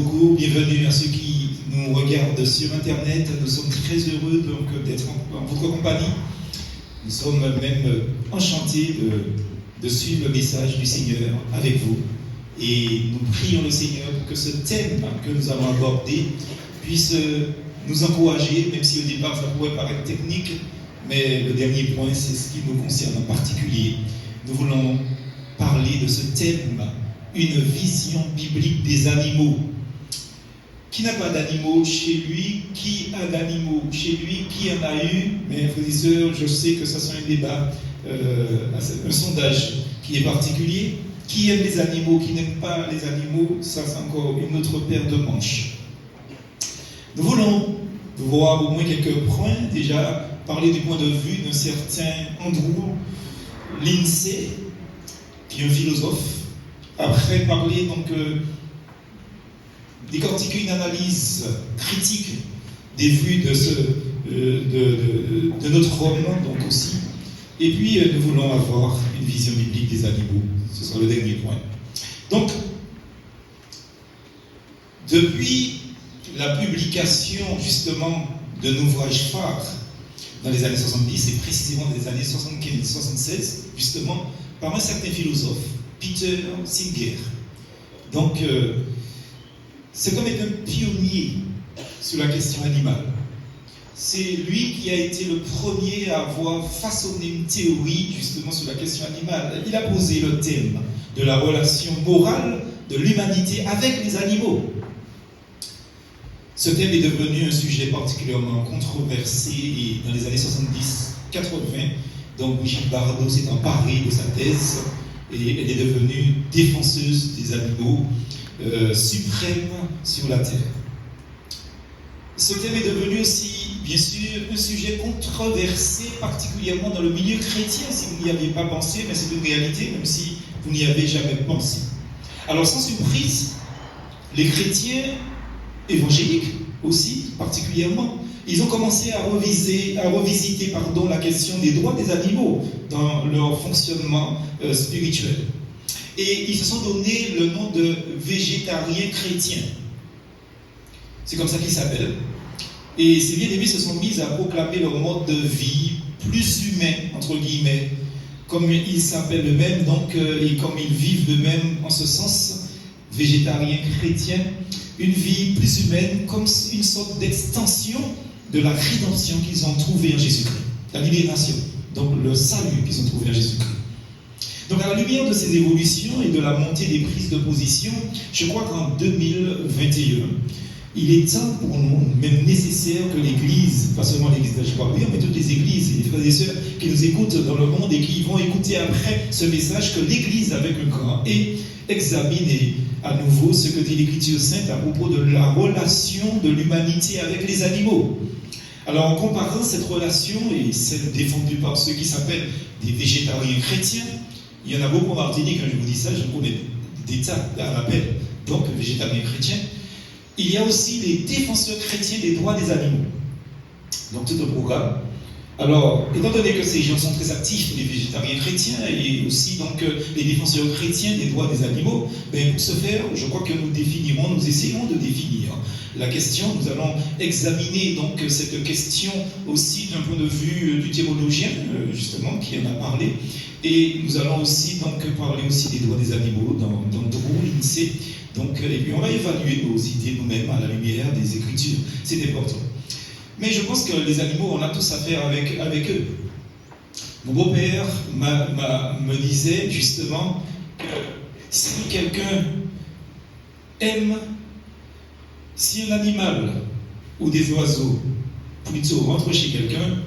Bienvenue à ceux qui nous regardent sur Internet. Nous sommes très heureux d'être en votre compagnie. Nous sommes même enchantés de suivre le message du Seigneur avec vous. Et nous prions le Seigneur pour que ce thème que nous allons aborder puisse nous encourager, même si au départ ça pourrait paraître technique, mais le dernier point, c'est ce qui nous concerne en particulier. Nous voulons parler de ce thème, une vision biblique des animaux. Qui n'a pas d'animaux chez lui? Qui a d'animaux chez lui? Qui en a eu? Mais frères et sœurs, je sais que ça sera un débat, un sondage qui est particulier. Qui aime les animaux? Qui n'aime pas les animaux? Ça, c'est encore une autre paire de manches. Nous voulons voir au moins quelques points. Déjà, parler du point de vue d'un certain Andrew Lindsay, qui est un philosophe. Après, parler donc décortiquer une analyse critique des vues de notre homme, donc aussi. Et puis, nous voulons avoir une vision biblique des animaux. Ce sera le dernier point. Donc, depuis la publication, justement, d'un ouvrage phare dans les années 70, et précisément dans les années 75-76, justement, par un certain philosophe, Peter Singer. Donc, c'est comme être un pionnier sur la question animale. C'est lui qui a été le premier à avoir façonné une théorie justement sur la question animale. Il a posé le thème de la relation morale de l'humanité avec les animaux. Ce thème est devenu un sujet particulièrement controversé et dans les années 70-80. Donc Brigitte Bardot s'est emparée de sa thèse et elle est devenue défenseuse des animaux. Suprême sur la terre. Ce thème est devenu aussi, bien sûr, un sujet controversé, particulièrement dans le milieu chrétien, si vous n'y aviez pas pensé, mais c'est une réalité, même si vous n'y avez jamais pensé. Alors, sans surprise, les chrétiens évangéliques aussi, particulièrement, ils ont commencé à revisiter la question des droits des animaux dans leur fonctionnement spirituel. Et ils se sont donné le nom de végétariens chrétiens. C'est comme ça qu'ils s'appellent. Et ces bien-aimés se sont mis à proclamer leur mode de vie plus humain, entre guillemets, comme ils s'appellent eux-mêmes, donc, et comme ils vivent eux-mêmes en ce sens, végétariens chrétiens, une vie plus humaine, comme une sorte d'extension de la rédemption qu'ils ont trouvée en Jésus-Christ, la libération, donc le salut qu'ils ont trouvé en Jésus-Christ. Donc à la lumière de ces évolutions et de la montée des prises de position, je crois qu'en 2021, il est temps pour nous, même nécessaire, que l'Église, pas seulement l'Église de Chicago, mais toutes les églises et les frères et sœurs qui nous écoutent dans le monde et qui vont écouter après ce message, que l'Église avec un grand et examine à nouveau ce que dit l'Écriture sainte à propos de la relation de l'humanité avec les animaux. Alors en comparant cette relation et celle défendue par ceux qui s'appellent des végétariens chrétiens, il y en a beaucoup en Martinique, quand je vous dis ça, je connais des tas à l'appel, donc végétariens chrétiens. Il y a aussi les défenseurs chrétiens des droits des animaux. Donc tout un programme. Alors, étant donné que ces gens sont très actifs, les végétariens chrétiens et aussi donc les défenseurs chrétiens des droits des animaux, ben, pour ce faire, je crois que nous essayons de définir la question. Nous allons examiner donc cette question aussi d'un point de vue du théologien, justement, qui en a parlé. Et nous allons aussi donc parler aussi des droits des animaux dans Andrew Lindsay. Donc, et puis on va évaluer nos idées nous-mêmes à la lumière des Écritures. C'est important. Mais je pense que les animaux, on a tous affaire avec eux. Mon beau-père me disait justement que si quelqu'un aime, si un animal ou des oiseaux plutôt rentrent chez quelqu'un,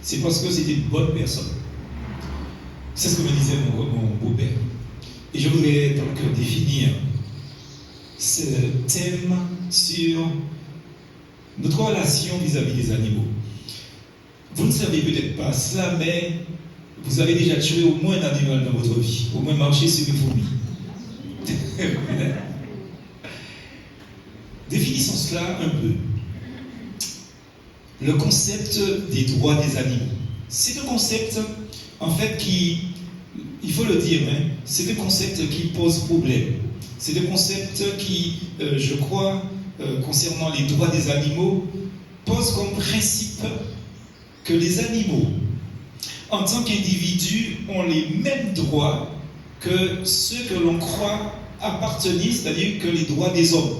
c'est parce que c'est une bonne personne. C'est ce que me disait mon beau-père. Et je voudrais donc définir ce thème sur notre relation vis-à-vis des animaux. Vous ne savez peut-être pas cela, mais vous avez déjà tué au moins un animal dans votre vie, au moins marché sur une fourmi. Définissons cela un peu. Le concept des droits des animaux. C'est un concept, en fait, qui il faut le dire, hein, c'est des concepts qui posent problème. C'est des concepts qui, je crois, concernant les droits des animaux, posent comme principe que les animaux, en tant qu'individus, ont les mêmes droits que ceux que l'on croit appartenir, c'est-à-dire que les droits des hommes.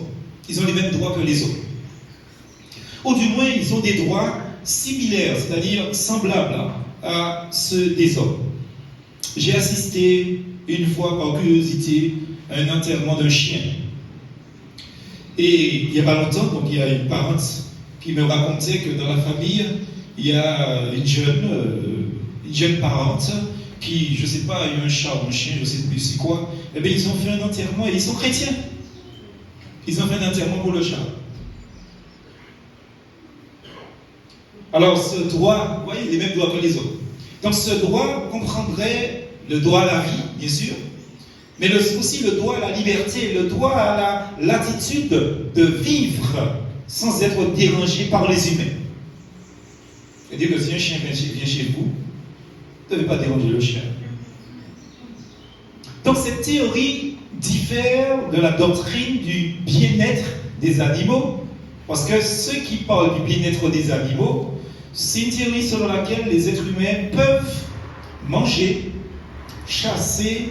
Ils ont les mêmes droits que les hommes. Ou du moins, ils ont des droits similaires, c'est-à-dire semblables à ceux des hommes. J'ai assisté une fois par curiosité à un enterrement d'un chien. Et il n'y a pas longtemps, donc il y a une parente qui me racontait que dans la famille, il y a une jeune parente qui, je ne sais pas, a eu un chat ou un chien, je ne sais plus c'est quoi. Eh bien, ils ont fait un enterrement et ils sont chrétiens. Ils ont fait un enterrement pour le chat. Alors, ce droit, vous voyez, les mêmes droits que les autres. Donc, ce droit comprendrait le droit à la vie, bien sûr, mais aussi le droit à la liberté, le droit à la latitude de vivre sans être dérangé par les humains. C'est-à-dire que si un chien vient chez vous, vous ne devez pas déranger le chien. Donc cette théorie diffère de la doctrine du bien-être des animaux, parce que ceux qui parlent du bien-être des animaux, c'est une théorie selon laquelle les êtres humains peuvent manger, chasser,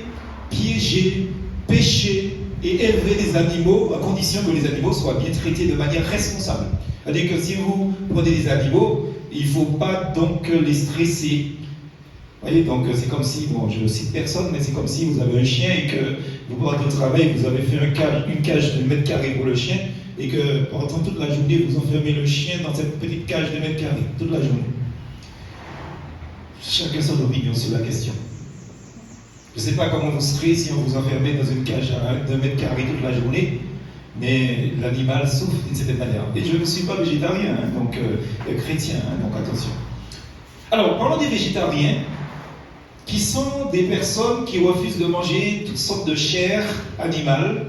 piéger, pêcher et élever des animaux à condition que les animaux soient bien traités de manière responsable. C'est-à-dire que si vous prenez des animaux, il ne faut pas donc les stresser. Vous voyez, donc c'est comme si, bon, je ne cite personne, mais c'est comme si vous avez un chien et que vous partez au travail, vous avez fait une cage de mètres carrés pour le chien et que pendant toute la journée, vous enfermez le chien dans cette petite cage de mètres carrés, toute la journée. Chacun son opinion sur la question. Je ne sais pas comment vous serez si on vous enfermait dans une cage de mètres carrés toute la journée, mais l'animal souffre d'une certaine manière. Et je ne suis pas végétarien, hein, donc chrétien, hein, donc attention. Alors, parlons des végétariens, qui sont des personnes qui refusent de manger toutes sortes de chair animale,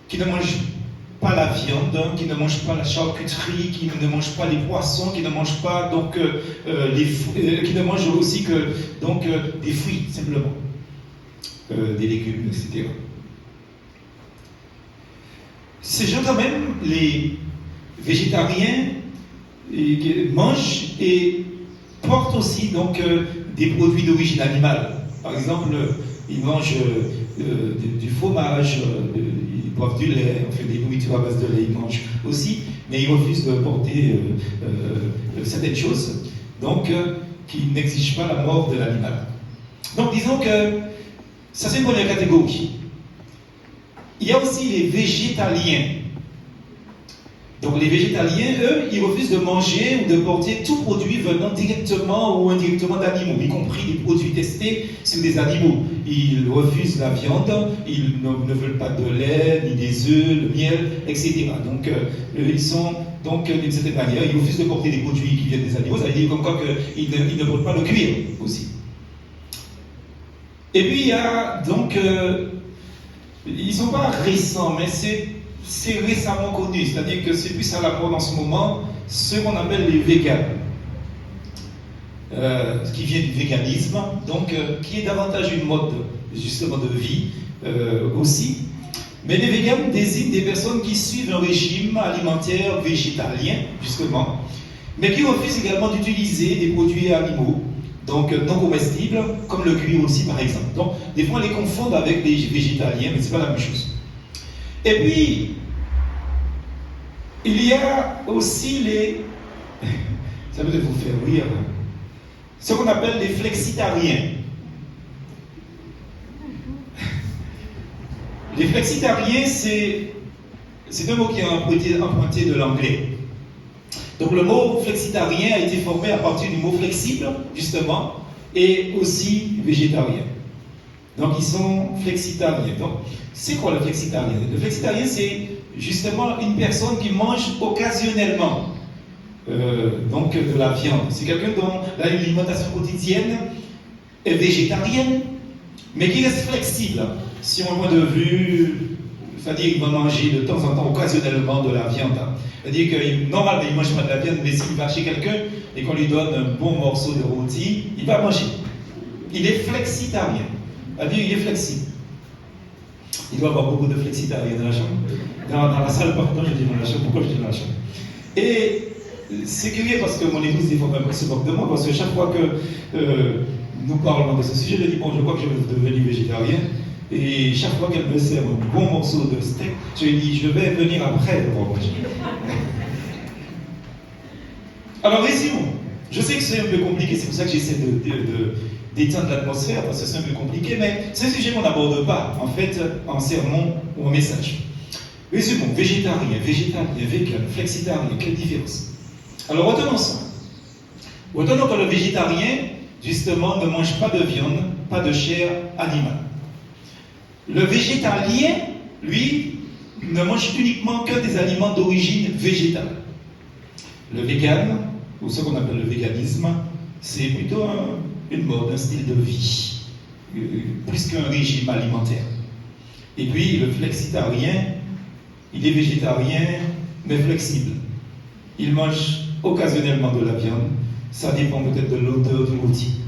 qui ne mangent pas la viande, qui ne mangent pas la charcuterie, qui ne mangent pas les poissons, qui ne mangent pas donc qui ne mangent aussi que donc des fruits simplement, des légumes, etc. Ces gens quand même, les végétariens, mangent et portent aussi donc des produits d'origine animale. Par exemple, ils mangent du fromage, ils boivent du lait, on fait des nourritures à base de lait, ils mangent aussi, mais ils refusent de porter certaines choses, donc qui n'exigent pas la mort de l'animal. Donc disons que ça c'est une première catégorie. Il y a aussi les végétaliens. Donc les végétaliens, eux, ils refusent de manger ou de porter tout produit venant directement ou indirectement d'animaux, y compris des produits testés sur des animaux. Ils refusent la viande, ils ne veulent pas de lait, ni des œufs, le miel, etc. Donc ils sont, donc d'une certaine manière, ils refusent de porter des produits qui viennent des animaux, ça veut dire comme quoi qu'ils ne portent pas le cuir aussi. Et puis il y a donc, ils ne sont pas récents, mais c'est récemment connu, c'est-à-dire que c'est plus à la mode en ce moment, ce qu'on appelle les véganes, qui vient du véganisme, donc qui est davantage une mode justement de vie aussi. Mais les véganes désignent des personnes qui suivent un régime alimentaire végétalien, justement, mais qui refusent également d'utiliser des produits animaux, donc non comestibles, comme le cuir aussi par exemple. Donc des fois on les confond avec les végétaliens, mais ce n'est pas la même chose. Et puis, il y a aussi les, ça peut vous faire rire, ce qu'on appelle les flexitariens. Les flexitariens, c'est un mot qui est emprunté de l'anglais. Donc le mot flexitarien a été formé à partir du mot flexible, justement, et aussi végétarien. Donc ils sont flexitariens. Donc c'est quoi le flexitarien? Le flexitarien, c'est justement une personne qui mange occasionnellement donc de la viande. C'est quelqu'un dont l'alimentation quotidienne est végétarienne, mais qui reste flexible. Si on a un point de vue, c'est-à-dire qu'il va manger de temps en temps occasionnellement de la viande. C'est-à-dire que normalement il ne mange pas de la viande, mais s'il va chez quelqu'un et qu'on lui donne un bon morceau de rôti, il va manger. il est flexitarien. C'est-à-dire, il est flexible. Il doit y avoir beaucoup de flexitariens dans la chambre. Dans la salle, pardon, je dis dans la chambre. Pourquoi je dis dans la chambre? Et c'est curieux parce que mon épouse, des fois, se moque de moi, parce que chaque fois que nous parlons de ce sujet, je dis, bon, je crois que je vais devenir végétarien. Et chaque fois qu'elle me sert un bon morceau de steak, je lui dis, je vais venir après le repas. Alors, résumons. Je sais que c'est un peu compliqué, c'est pour ça que j'essaie d'éteindre l'atmosphère, parce que c'est un peu compliqué, mais c'est un sujet qu'on n'aborde pas, en fait, en sermon ou en message. Résumons, végétarien, vegan, flexitarien, quelle différence? Alors, retenons ça. Retenons que le végétarien, justement, ne mange pas de viande, pas de chair animale. Le végétalien, lui, ne mange uniquement que des aliments d'origine végétale. Le vegan, ou ce qu'on appelle le véganisme, c'est plutôt une mode, un style de vie, plus qu'un régime alimentaire. Et puis le flexitarien, il est végétarien, mais flexible. Il mange occasionnellement de la viande, ça dépend peut-être de l'odeur du rôti.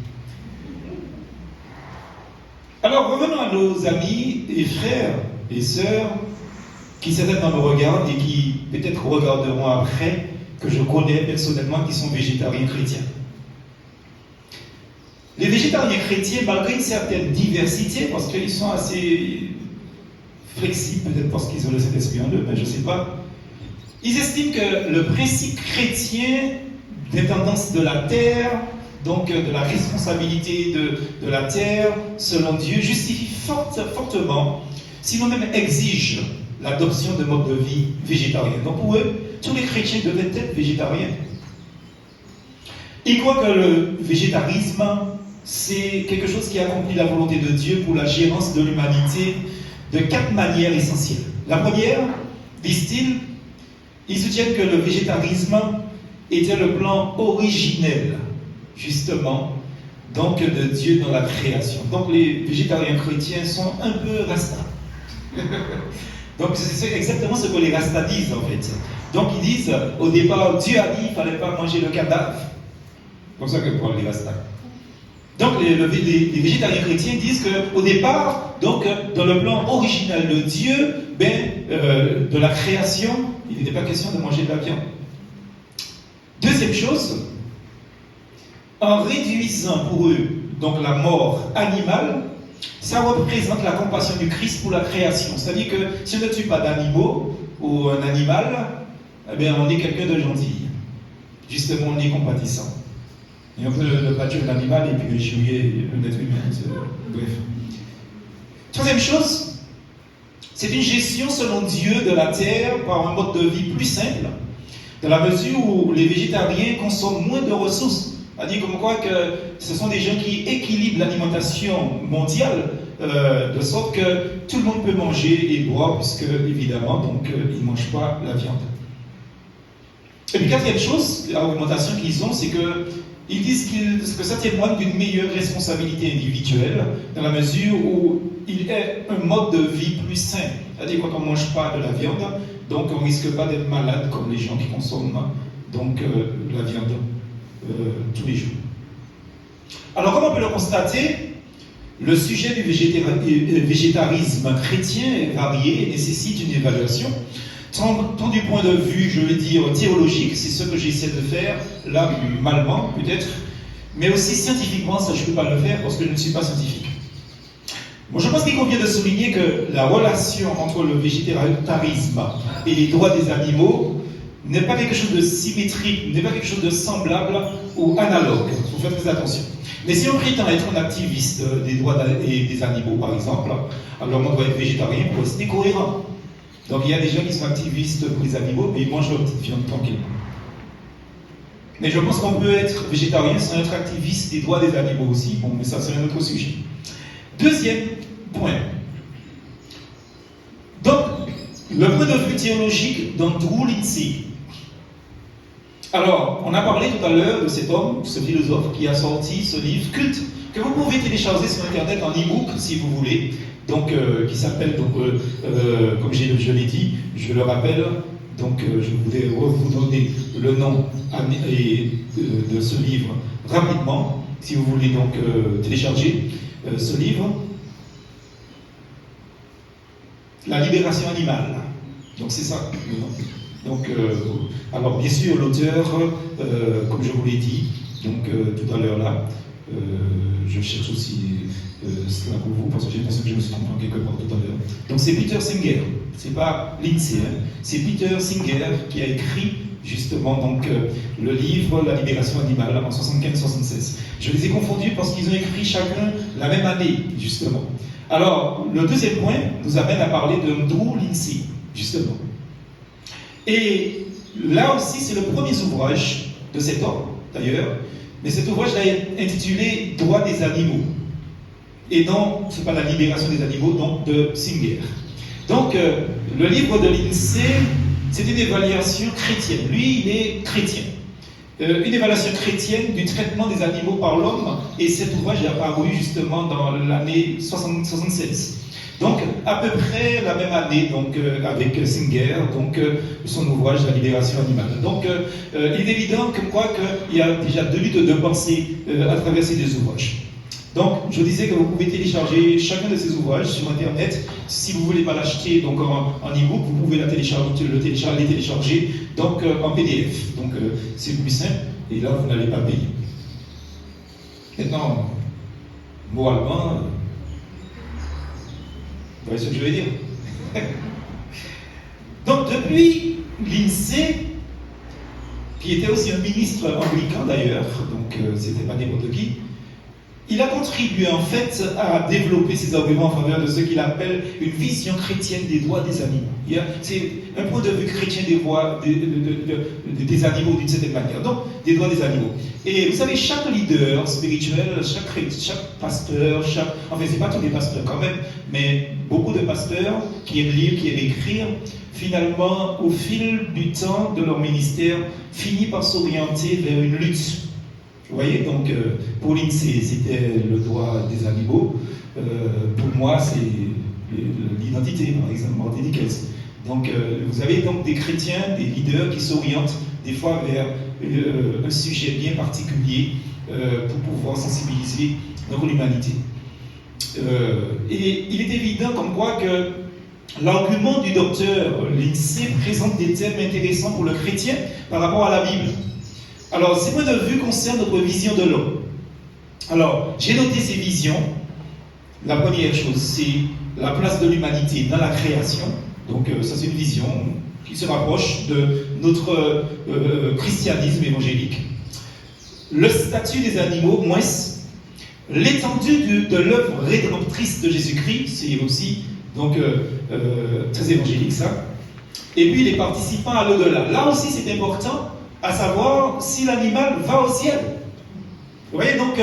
Alors revenons à nos amis et frères et sœurs qui certainement nous regardent et qui peut-être regarderont après, que je connais personnellement, qui sont végétariens chrétiens. Les végétariens chrétiens, malgré une certaine diversité, parce qu'ils sont assez flexibles, peut-être parce qu'ils ont le Saint-Esprit en eux, mais je ne sais pas, ils estiment que le principe chrétien des tendances de la terre, donc de la responsabilité de la terre, selon Dieu, justifie fortement, sinon même exige, l'adoption de modes de vie végétariens. Donc pour eux, tous les chrétiens devaient être végétariens. Ils croient que le végétarisme, c'est quelque chose qui accomplit la volonté de Dieu pour la gérance de l'humanité de 4 manières essentielles. La première, disent-ils, ils soutiennent que le végétarisme était le plan originel, justement, donc de Dieu dans la création. Donc les végétariens chrétiens sont un peu rastas. Donc c'est exactement ce que les rastas disent en fait. Donc ils disent, au départ, Dieu a dit qu'il ne fallait pas manger le cadavre. C'est comme ça que parlent les rastas. Donc les végétariens chrétiens disent qu'au départ, donc dans le plan original de Dieu, de la création, il n'était pas question de manger de la viande. Deuxième chose, en réduisant pour eux donc la mort animale, ça représente la compassion du Christ pour la création. C'est-à-dire que si on ne tue pas d'animaux ou un animal, eh bien, on est quelqu'un de gentil. Justement, on est compatissant. Et on peut ne pas tuer un animal et puis échouer un être humain. Bref. Troisième chose, c'est une gestion selon Dieu de la terre par un mode de vie plus simple, dans la mesure où les végétariens consomment moins de ressources. C'est-à-dire comme quoi que ce sont des gens qui équilibrent l'alimentation mondiale de sorte que tout le monde peut manger et boire puisque évidemment donc ils ne mangent pas la viande. Et puis quatrième chose, l'argumentation qu'ils ont, c'est que ils disent que ça témoigne d'une meilleure responsabilité individuelle dans la mesure où il est un mode de vie plus sain. C'est-à-dire quand on ne mange pas de la viande, donc on ne risque pas d'être malade comme les gens qui consomment donc la viande tous les jours. Alors, comme on peut le constater, le sujet du végétarisme chrétien est varié et nécessite une évaluation. Tant du point de vue, je veux dire, théologique, c'est ce que j'essaie de faire, là, malement, peut-être, mais aussi scientifiquement, ça je ne peux pas le faire parce que je ne suis pas scientifique. Bon, je pense qu'il convient de souligner que la relation entre le végétarisme et les droits des animaux n'est pas quelque chose de symétrique, n'est pas quelque chose de semblable ou analogue. Il faut faire très attention. Mais si on prétend être un activiste des droits des animaux, par exemple, alors on doit être végétarien pour rester cohérent. Donc il y a des gens qui sont activistes pour les animaux, mais ils mangent leur petite viande tranquillement. Mais je pense qu'on peut être végétarien sans être activiste des droits des animaux aussi. Bon, mais ça c'est un autre sujet. Deuxième point. Donc, le point de vue théologique d'Andrew Lindsay. Alors, on a parlé tout à l'heure de cet homme, ce philosophe, qui a sorti ce livre culte, que vous pouvez télécharger sur Internet en e-book, si vous voulez, donc, qui s'appelle, comme je l'ai dit, je le rappelle, donc je voulais vous donner le nom de ce livre rapidement. si vous voulez donc télécharger ce livre. La libération animale. Donc c'est ça le nom. Donc, alors bien sûr, l'auteur, comme je vous l'ai dit, donc tout à l'heure là, je cherche aussi cela pour vous, parce que j'ai l'impression que je me suis trompé en quelque part tout à l'heure. Donc c'est Peter Singer, c'est pas Lindsay, hein. C'est Peter Singer qui a écrit justement donc, le livre La libération animale en 75-76. Je les ai confondus parce qu'ils ont écrit chacun la même année, justement. Alors, le deuxième point nous amène à parler de Drew Lindsay, justement. Et là aussi, c'est le premier ouvrage de cet homme, d'ailleurs, mais cet ouvrage est intitulé Droits des animaux. Et non, ce n'est pas la libération des animaux, donc de Singer. Donc, le livre de Lindsay, c'est une évaluation chrétienne. Lui, il est chrétien. Une évaluation chrétienne du traitement des animaux par l'homme, et cet ouvrage est apparu justement dans l'année 76. Donc, à peu près la même année, donc, avec Singer, donc, son ouvrage La libération animale. Donc, il est évident comme quoi qu'il y a déjà deux luttes de pensée à travers ces deux ouvrages. Donc, je disais que vous pouvez télécharger chacun de ces ouvrages sur Internet. Si vous ne voulez pas l'acheter donc en e-book, vous pouvez les télécharger donc, en PDF. Donc, c'est plus simple, et là, vous n'allez pas payer. Maintenant, moralement, vous voyez ce que je veux dire? Donc, depuis Lindsay, qui était aussi un ministre anglican d'ailleurs, donc c'était pas n'importe qui, il a contribué en fait à développer ses arguments en faveur de ce qu'il appelle une vision chrétienne des droits des animaux. C'est un point de vue chrétien des droits des animaux d'une certaine manière. Donc, des droits des animaux. Et vous savez, chaque leader spirituel, chaque pasteur, enfin, c'est pas tous les pasteurs quand même, mais beaucoup de pasteurs qui aiment lire, qui aiment écrire, finalement, au fil du temps de leur ministère, finissent par s'orienter vers une lutte. Vous voyez, donc pour Lindsay, c'était le droit des animaux. Pour moi, c'est l'identité, par exemple, Martin Dickens. Donc, vous avez donc des chrétiens, des leaders qui s'orientent des fois vers un sujet bien particulier pour pouvoir sensibiliser notre humanité. Et il est évident comme quoi que l'argument du docteur Lindsay présente des thèmes intéressants pour le chrétien par rapport à la Bible. Alors, ces points de vue concernent notre vision de l'homme. Alors, j'ai noté ces visions. La première chose, c'est la place de l'humanité dans la création. Donc, ça, c'est une vision qui se rapproche de notre christianisme évangélique. Le statut des animaux, moins l'étendue de l'œuvre rédemptrice de Jésus-Christ, c'est aussi donc, très évangélique, ça. Et puis, les participants à l'au-delà. Là aussi, c'est important, à savoir si l'animal va au ciel. Vous voyez, donc,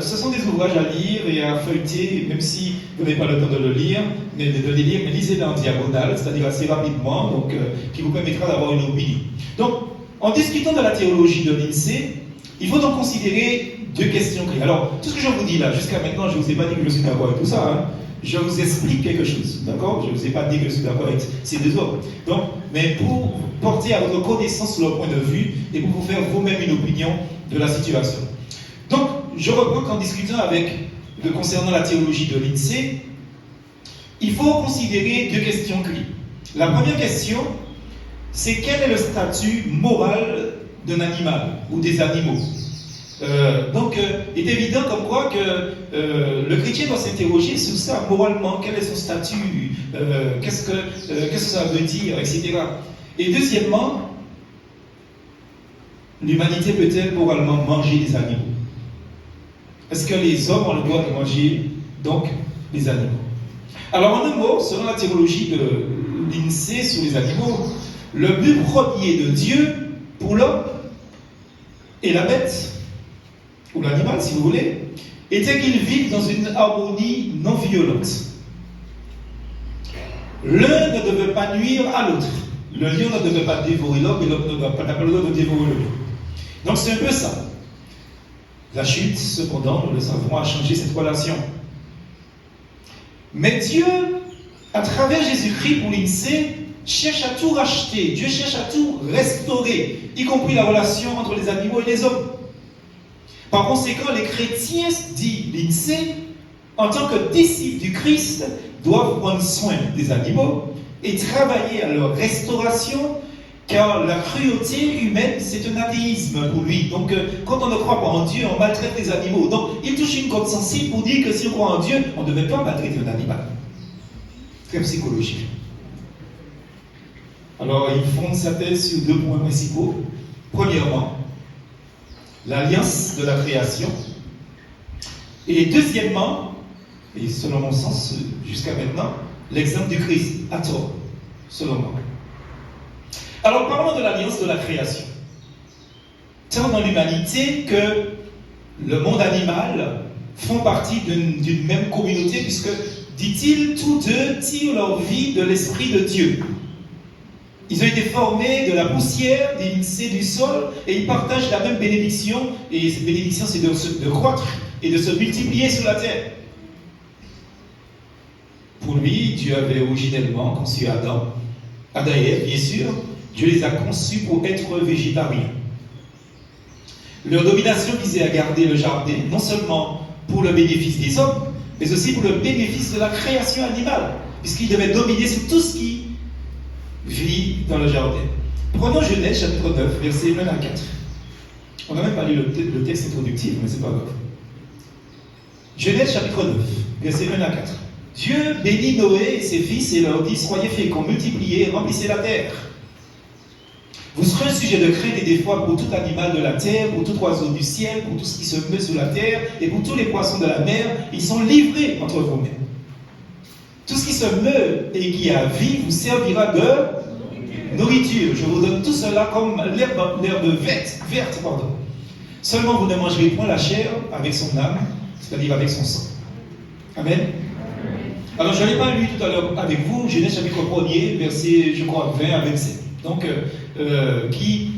ce sont des ouvrages à lire et à feuilleter, même si vous n'avez pas le temps de le lire, mais lisez-les en diagonale, c'est-à-dire assez rapidement, donc, qui vous permettra d'avoir une opinion. Donc, en discutant de la théologie de Lindsay, il faut donc considérer deux questions clés. Alors, tout ce que je vous dis là, jusqu'à maintenant, je ne vous ai pas dit que je suis d'accord avec tout ça, hein. Je vous explique quelque chose, d'accord? Je ne vous ai pas dit que je suis d'accord avec ces deux autres. Donc, mais pour porter à votre connaissance leur point de vue et pour vous faire vous-même une opinion de la situation. Donc, je reprends qu'en discutant concernant la théologie de Lindsay, il faut considérer deux questions clés. La première question, c'est quel est le statut moral d'un animal ou des animaux? Il est évident comme quoi que le chrétien doit s'interroger sur ça, moralement, quel est son statut, qu'est-ce que ça veut dire, etc. Et deuxièmement, l'humanité peut-elle moralement manger des animaux? Est-ce que les hommes ont le droit de manger, donc, les animaux? Alors, en un mot, selon la théologie de Lindsay sur les animaux, le but premier de Dieu pour l'homme et la bête, ou l'animal, si vous voulez, était qu'ils vivent dans une harmonie non violente. L'un ne devait pas nuire à l'autre. Le lion ne devait pas dévorer l'homme et l'homme n'a pas le droit de dévorer le lion. Donc c'est un peu ça. La chute, cependant, nous le savons, a changé cette relation. Mais Dieu, à travers Jésus-Christ pour Lindsay, cherche à tout racheter. Dieu cherche à tout restaurer, y compris la relation entre les animaux et les hommes. Par conséquent, les chrétiens, dit l'INSEE, en tant que disciples du Christ, doivent prendre soin des animaux et travailler à leur restauration, car la cruauté humaine, c'est un athéisme pour lui. Donc, quand on ne croit pas en Dieu, on maltraite les animaux. Donc, il touche une corde sensible pour dire que si on croit en Dieu, on ne devait pas maltraiter un animal. Très psychologique. Alors, il fonde sa thèse sur 2 points principaux. Premièrement, l'alliance de la création. Et deuxièmement, et selon mon sens jusqu'à maintenant, l'exemple du Christ, à tort, selon moi. Alors parlons de l'alliance de la création. Tant dans l'humanité que le monde animal font partie d'une même communauté, puisque, dit-il, tous deux tirent leur vie de l'Esprit de Dieu. Ils ont été formés de la poussière, du sol, et ils partagent la même bénédiction. Et cette bénédiction, c'est de croître et de se multiplier sur la terre. Pour lui, Dieu avait originellement conçu Adam et Ève, bien sûr. Dieu les a conçus pour être végétariens. Leur domination visait à garder le jardin, non seulement pour le bénéfice des hommes, mais aussi pour le bénéfice de la création animale, puisqu'ils devaient dominer sur tout ce qui vit dans le jardin. Prenons Genèse chapitre 9, versets 1 à 4. On n'a même pas lu le texte introductif, mais c'est pas grave. Genèse chapitre 9, versets 1 à 4. Dieu bénit Noé et ses fils et leur dit: soyez féconds, multipliez et remplissez la terre. Vous serez un sujet de crainte et d'effroi pour tout animal de la terre, pour tout oiseau du ciel, pour tout ce qui se meut sous la terre, et pour tous les poissons de la mer. Ils sont livrés entre vos mains. Tout ce qui se meut et qui a vie vous servira de nourriture. Je vous donne tout cela comme l'herbe verte. Seulement vous ne mangerez point la chair avec son âme, c'est-à-dire avec son sang. Amen. Alors je n'ai pas lu tout à l'heure avec vous, Genèse chapitre 1er, verset, je crois, 20 à 27. Donc, qui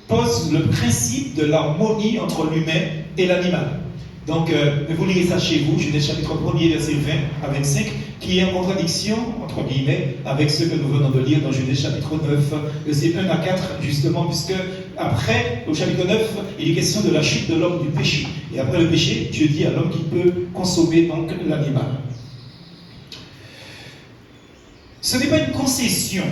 pose le principe de l'harmonie entre l'humain et l'animal. Donc, vous lirez ça chez vous, Genèse chapitre 1er, verset 20 à 25, qui est en contradiction, entre guillemets, avec ce que nous venons de lire dans Genèse chapitre 9, verset 1 à 4, justement, puisque après, au chapitre 9, il est question de la chute de l'homme du péché. Et après le péché, Dieu dit à l'homme qu'il peut consommer donc l'animal. Ce n'est pas une concession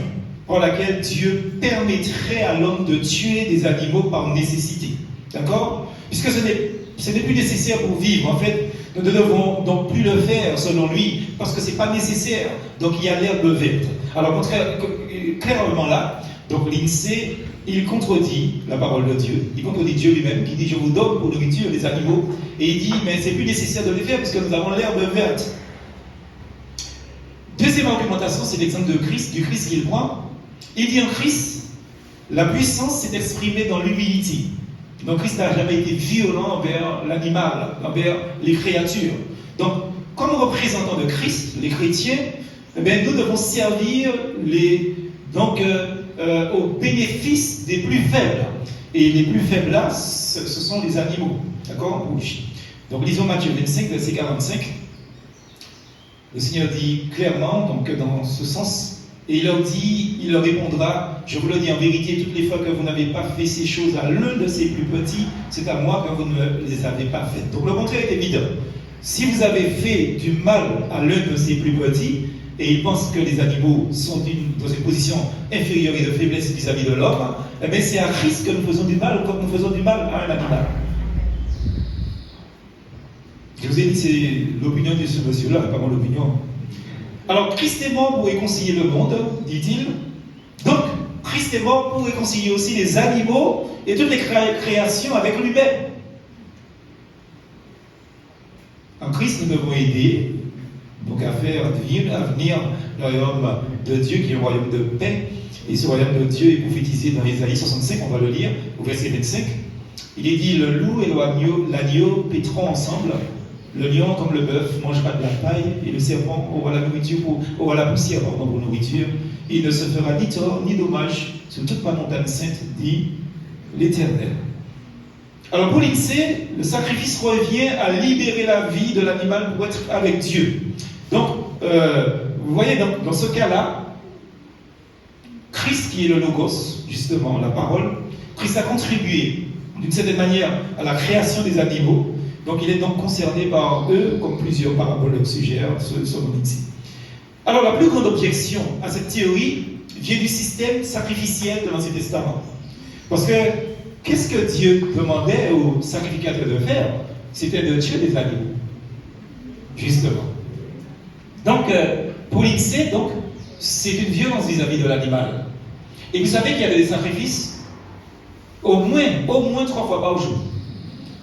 par laquelle Dieu permettrait à l'homme de tuer des animaux par nécessité. D'accord? Puisque ce n'est plus nécessaire pour vivre. En fait, nous ne devons donc plus le faire selon lui, parce que ce n'est pas nécessaire. Donc il y a l'herbe verte. Alors clairement là, donc l'INSEE, il contredit la parole de Dieu. Il contredit Dieu lui-même qui dit: je vous donne pour nourriture des animaux. Et il dit: mais c'est plus nécessaire de les faire parce que nous avons l'herbe verte. Deuxième argumentation, c'est l'exemple du Christ qu'il prend. Il dit en Christ, la puissance s'est exprimée dans l'humilité. Donc Christ n'a jamais été violent envers l'animal, envers les créatures. Donc, comme représentants de Christ, les chrétiens, eh bien, nous devons servir au bénéfice des plus faibles. Et les plus faibles là, ce sont les animaux. D'accord? Donc lisons Matthieu 25, verset 45. Le Seigneur dit clairement, donc dans ce sens, et il leur répondra: je vous le dis en vérité, toutes les fois que vous n'avez pas fait ces choses à l'un de ces plus petits, c'est à moi que vous ne les avez pas faites. Donc le contraire est évident. Si vous avez fait du mal à l'un de ces plus petits, et ils pensent que les animaux sont dans une position inférieure et de faiblesse vis-à-vis de l'homme, eh bien c'est à Christ que nous faisons du mal, comme nous faisons du mal à un animal. Je vous ai dit, c'est l'opinion de ce monsieur-là, pas mon opinion. Alors, Christ est mort pour réconcilier le monde, dit-il. Donc, Christ est mort pour réconcilier aussi les animaux et toutes les créations avec lui-même. En Christ, nous devons aider donc à venir le royaume de Dieu, qui est un royaume de paix. Et ce royaume de Dieu est prophétisé dans Ésaïe 65, on va le lire, au verset 25. Il est dit: le loup et l'agneau paîtront ensemble. Le lion, comme le bœuf, mangera de la paille, et le serpent aura la poussière pour nourriture. Il ne se fera ni tort ni dommage sur toute ma montagne sainte, dit l'Éternel. Alors pour l'INSEE, le sacrifice revient à libérer la vie de l'animal pour être avec Dieu. Donc, vous voyez, dans ce cas-là, Christ qui est le Logos, justement, la parole, Christ a contribué d'une certaine manière à la création des animaux. Donc il est donc concerné par eux, comme plusieurs paraboles suggèrent, selon ici. Alors la plus grande objection à cette théorie vient du système sacrificiel de l'Ancien Testament. Parce que qu'est-ce que Dieu demandait aux sacrificateurs de faire? C'était de tuer des animaux, justement. Donc, pour l'INSEE, donc, c'est une violence vis-à-vis de l'animal. Et vous savez qu'il y avait des sacrifices au moins 3 fois par jour.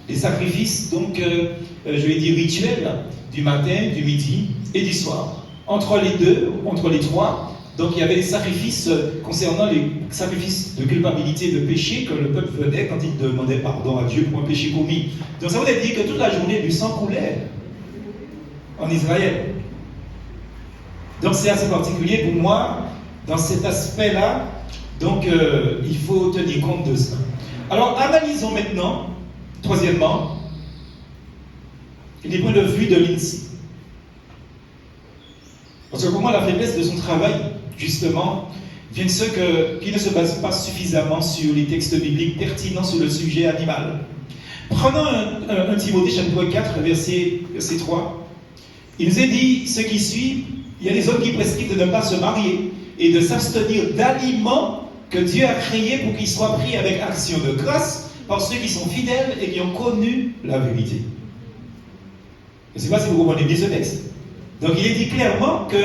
Des sacrifices, donc, je vais dire rituels, du matin, du midi et du soir. Entre les trois, donc il y avait des sacrifices concernant les sacrifices de culpabilité, de péché, que le peuple venait quand il demandait pardon à Dieu pour un péché commis. Donc ça voulait dire que toute la journée, du sang coulait en Israël. Donc c'est assez particulier pour moi, dans cet aspect-là, donc il faut tenir compte de ça. Alors analysons maintenant, troisièmement, les points de vue de l'INSEE. Parce que pour moi, la faiblesse de son travail, justement, vient de ce qu'il ne se base pas suffisamment sur les textes bibliques pertinents sur le sujet animal. Prenons un Timothée chapitre 4, verset 3. Il nous est dit ce qui suit: il y a des hommes qui prescrivent de ne pas se marier et de s'abstenir d'aliments que Dieu a créés pour qu'ils soient pris avec action de grâce par ceux qui sont fidèles et qui ont connu la vérité. Je ne sais pas si vous comprenez bien ce texte. Donc il est dit clairement que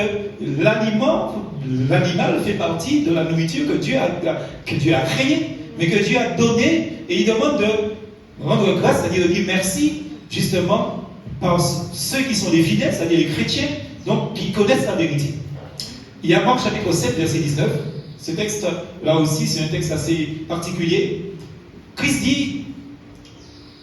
l'animal fait partie de la nourriture que Dieu a créée, mais que Dieu a donnée, et il demande de rendre grâce, c'est-à-dire de dire merci, justement, par ceux qui sont les fidèles, c'est-à-dire les chrétiens, donc qui connaissent la vérité. Il y a Marc chapitre 7, verset 19. Ce texte, là aussi, c'est un texte assez particulier. Christ dit: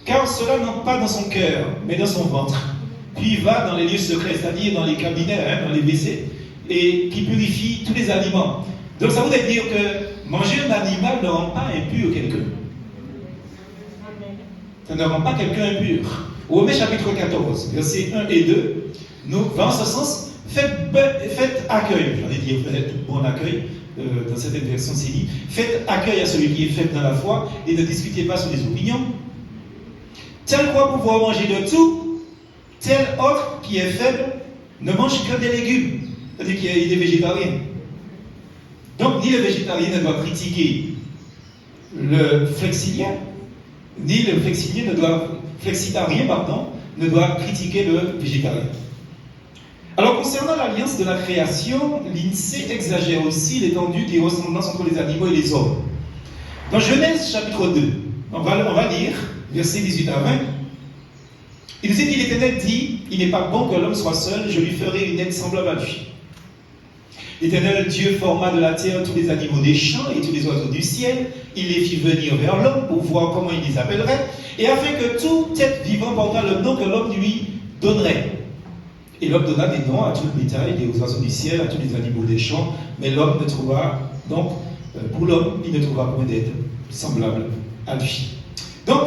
car cela n'entre pas dans son cœur, mais dans son ventre. Puis il va dans les lieux secrets, c'est-à-dire dans les cabinets, dans les WC, et qui purifie tous les aliments. Donc ça voudrait dire que manger un animal ne rend pas impur quelqu'un. Ça ne rend pas quelqu'un impur. Romains chapitre 14, versets 1 et 2, nous va en ce sens: faites accueil, j'en ai dit, faites bon accueil, dans certaines versions c'est dit, faites accueil à celui qui est faible dans la foi, et ne discutez pas sur les opinions. Tel croit pouvoir manger de tout, tel autre qui est faible ne mange que des légumes, c'est-à-dire qu'il est végétarien. Donc, ni le végétarien ne doit critiquer le flexilien, ni le flexitarien, ne doit critiquer le végétarien. Alors, concernant l'alliance de la création, l'INSEE exagère aussi l'étendue des ressemblances entre les animaux et les hommes. Dans Genèse chapitre 2, on va lire, versets 18 à 20. Il nous est dit: l'Éternel dit, il n'est pas bon que l'homme soit seul, je lui ferai une aide semblable à lui. L'Éternel Dieu forma de la terre tous les animaux des champs et tous les oiseaux du ciel. Il les fit venir vers l'homme pour voir comment il les appellerait, et afin que tout être vivant portât le nom que l'homme lui donnerait. Et l'homme donna des noms à tout le bétail, aux oiseaux du ciel, à tous les animaux des champs, mais l'homme ne trouva, donc, pour l'homme, il ne trouva point d'aide semblable à lui. Donc,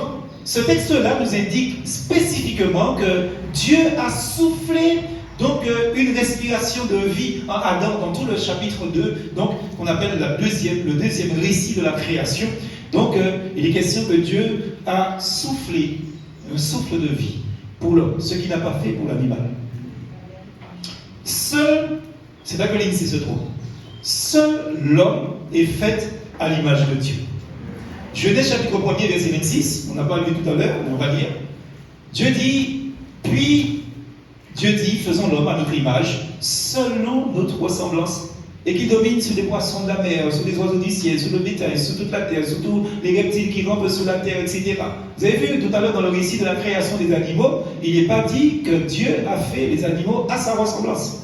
ce texte-là nous indique spécifiquement que Dieu a soufflé donc une respiration de vie en Adam dans tout le chapitre 2, donc qu'on appelle le deuxième récit de la création. Donc il est question que Dieu a soufflé un souffle de vie pour l'homme, ce qu'il n'a pas fait pour l'animal. Seul, c'est là que l'INSEE se trouve, seul l'homme est fait à l'image de Dieu. Genèse chapitre 1er, verset 26, on n'a pas lu tout à l'heure, mais on va lire. Dieu dit: faisons l'homme à notre image, selon notre ressemblance, et qui domine sur les poissons de la mer, sur les oiseaux du ciel, sur le bétail, sur toute la terre, sur tous les reptiles qui rampent sur la terre, etc. Vous avez vu tout à l'heure dans le récit de la création des animaux, il n'est pas dit que Dieu a fait les animaux à sa ressemblance.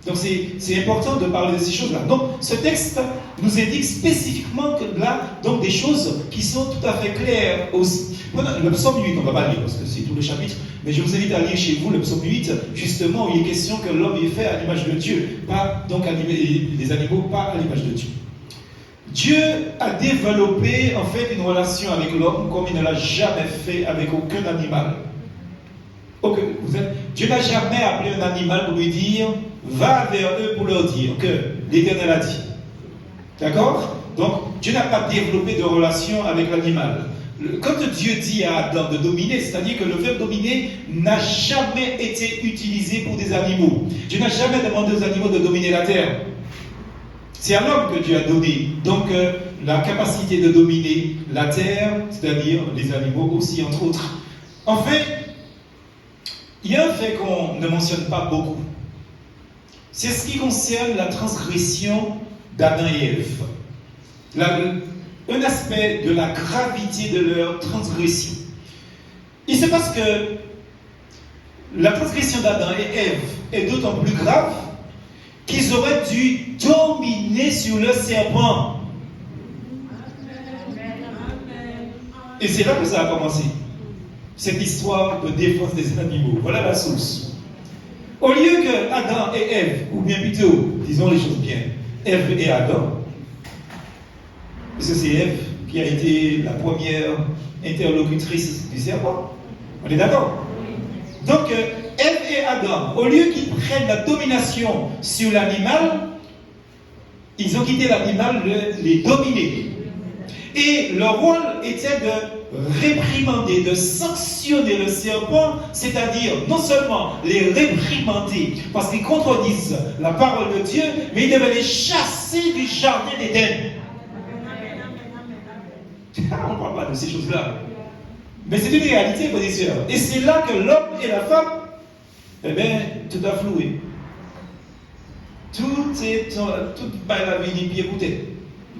Donc c'est important de parler de ces choses-là. Donc ce texte nous indique spécifiquement que là, donc des choses qui sont tout à fait claires aussi. Le psaume 8, on ne va pas lire parce que c'est tout le chapitre, mais je vous invite à lire chez vous le psaume 8, justement où il est question que l'homme est fait à l'image de Dieu, pas donc les animaux, pas à l'image de Dieu. Dieu a développé en fait une relation avec l'homme comme il ne l'a jamais fait avec aucun animal. Dieu n'a jamais appelé un animal pour lui dire: va vers eux pour leur dire que l'Éternel a dit. D'accord? Donc, Dieu n'a pas développé de relation avec l'animal. quand Dieu dit à Adam de dominer, c'est-à-dire que le verbe dominer n'a jamais été utilisé pour des animaux. Dieu n'a jamais demandé aux animaux de dominer la terre. C'est à l'homme que Dieu a donné. Donc, la capacité de dominer la terre, c'est-à-dire les animaux aussi, entre autres. En fait, il y a un fait qu'on ne mentionne pas beaucoup. C'est ce qui concerne la transgression d'Adam et Ève. Un aspect de la gravité de leur transgression. Il se passe que la transgression d'Adam et Ève est d'autant plus grave qu'ils auraient dû dominer sur le serpent. Et c'est là que ça a commencé. Cette histoire de défense des animaux. Voilà la source. Au lieu que Adam et Ève, ou bien plutôt, disons les choses bien, Ève et Adam, parce que c'est Ève qui a été la première interlocutrice du serpent. On est d'accord? Donc, Ève et Adam, au lieu qu'ils prennent la domination sur l'animal, ils ont quitté l'animal, les dominer. Et leur rôle était de réprimander, de sanctionner le serpent, c'est-à-dire non seulement les réprimander, parce qu'ils contredisent la parole de Dieu, mais ils devaient les chasser du jardin d'Éden. On ne parle pas de ces choses-là. Mais c'est une réalité, frères et sœurs. Et c'est là que l'homme et la femme, eh bien, tout a floué. Tout par la vie, pied pour tête.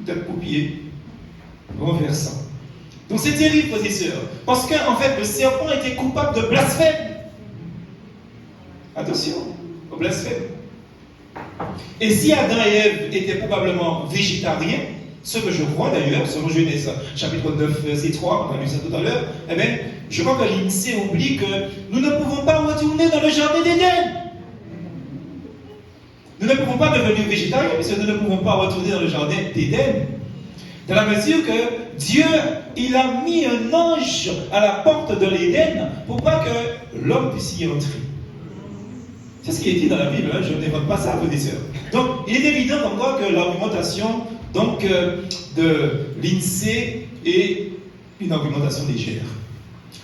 Tête pour pied. Renversant. Donc c'est terrible, frères et sœurs. Parce qu'en fait, le serpent était coupable de blasphème. Attention, au blasphème. Et si Adam et Ève étaient probablement végétariens, ce que je crois d'ailleurs, selon Genèse chapitre 9, verset 3, on a lu ça tout à l'heure, eh bien, je crois que l'INSEE oublie que nous ne pouvons pas retourner dans le jardin d'Éden. Nous ne pouvons pas devenir végétariens, puisque nous ne pouvons pas retourner dans le jardin d'Éden. Dans la mesure que Dieu, il a mis un ange à la porte de l'Éden pour pas que l'homme puisse y entrer. C'est ce qui est dit dans la Bible, hein, je n'évoque pas ça, frères et sœurs. Donc, il est évident encore que l'argumentation de l'INSEE est une argumentation légère.